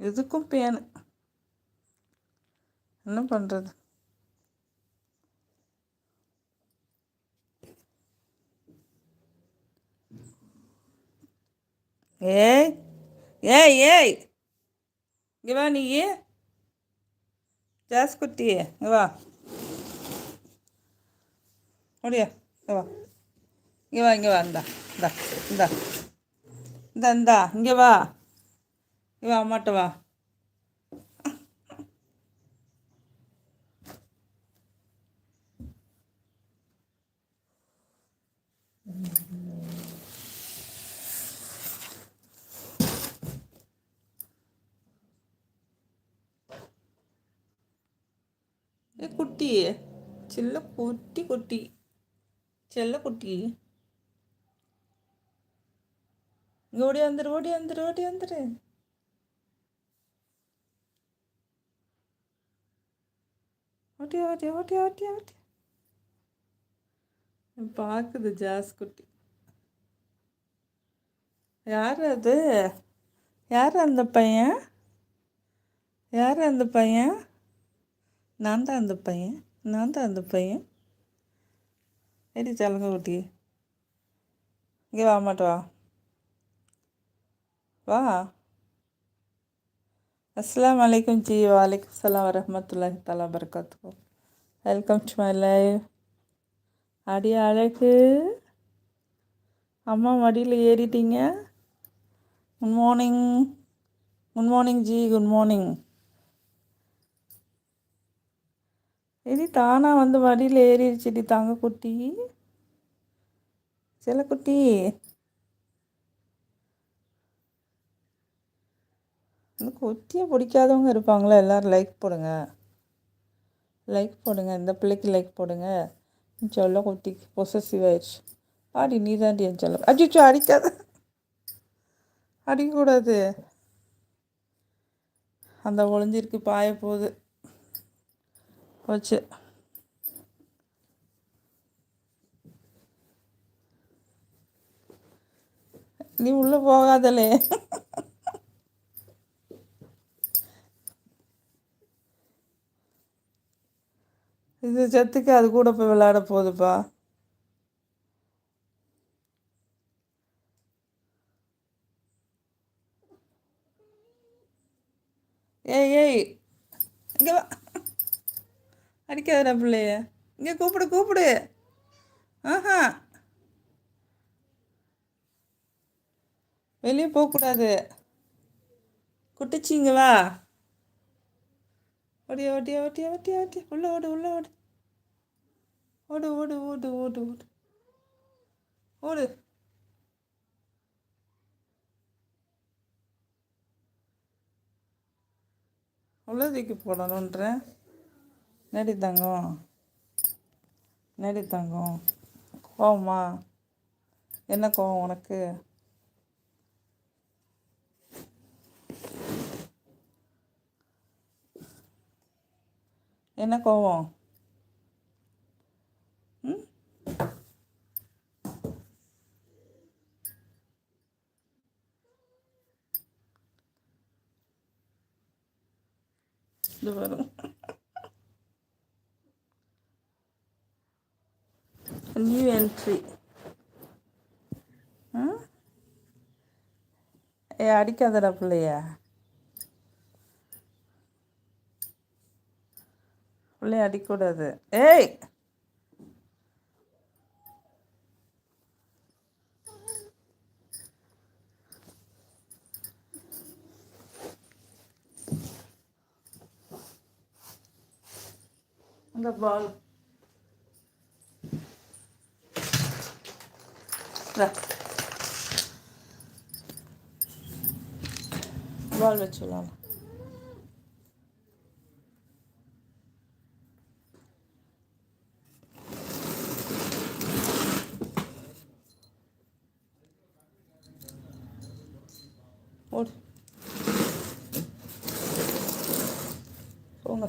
எதுக்கும் பேனு, என்ன பண்ணுறது? ஏய் ஏய் ஏய், இங்கே வா நீ, ஜாஸ்குட்டி இங்கே வா, முடியா இங்கே வா, இங்கே வா, இங்கே வா, இந்தா இந்தா இந்தா இந்தா இந்தா இங்கே வா, இங்கே வா, அம்மாட்ட வா. ஏ குட்டி, சில்ல குட்டி குட்டி, செல்ல குட்டி, இங்கே ஓடி வந்துரு, ஓடி வந்துரு, ஓடி வந்துரு. ஓட்டி ஓட்டி ஓட்டி ஓட்டி ஓட்டி பார்க்குது ஜாஸ்குட்டி. யார் அது? யார் அந்த பையன்? யார் அந்த பையன்? நான் தான் அந்த பையன், நான் தான் அந்த பையன். எடி சலங்க குட்டி, இங்கே வா, மாட்ட வா, வா. அஸ்ஸலாமு அலைக்கும் ஜி. வாலைக்கும் சலாம் வரஹ்மத்துல்லாஹி தஆலா பரகாத்துஹு. Welcome to my live. அடி அழகு, அம்மா மடியில் ஏறிட்டீங்க. Good morning, good morning ji, good morning. எடி தானா வந்து மடியில் ஏறிடுச்சுடி தாங்க குட்டி, சில குட்டி. இந்த குட்டியை பிடிக்காதவங்க இருப்பாங்களா? எல்லோரும் லைக் போடுங்க, லைக் போடுங்க. இந்த பிள்ளைக்கு லைக் போடுங்க. சொல்ல குட்டிக்கு பொசசிவ் ஆயிடுச்சு. ஆடி நீ தாண்டி என் சொல்ல. அடிச்சோ, அடிக்காத, அடிக்கக்கூடாது. அந்த ஒளிஞ்சிருக்கு, பாய போகுது வச்சு. நீ உள்ளே போகாதலே. இது சத்துக்கு அது கூட போய் விளையாட போகுதுப்பா. ஏய் ஏய், இங்கே வா, அடிக்காதடா பிள்ளைய. இங்கே கூப்பிடு கூப்பிடு. ஆஹா, வெளியே போகக்கூடாது. குட்டிச்சி இங்கே வா. ஓடியா ஓட்டியா ஓட்டியா ஓட்டியா ஓட்டியா, உள்ளே ஓடு, உள்ளே ஓடு, ஓடு ஓடு ஓடு ஓடு ஓடு ஓடு. உள்ளே தூக்கி போடணுன்றேன். நடி தங்கம், நடி தங்கம். கோவமா? என்ன கோவம் உனக்கு? என்ன கோவம்? ம், இது வரும். New entry. ஏ அடிக்காதடா பிள்ளைய, பிள்ளைய அடிக்கக்கூடாது. ஏய், இந்த பால் பால் வச்சுடலாம். ஓடு போங்க.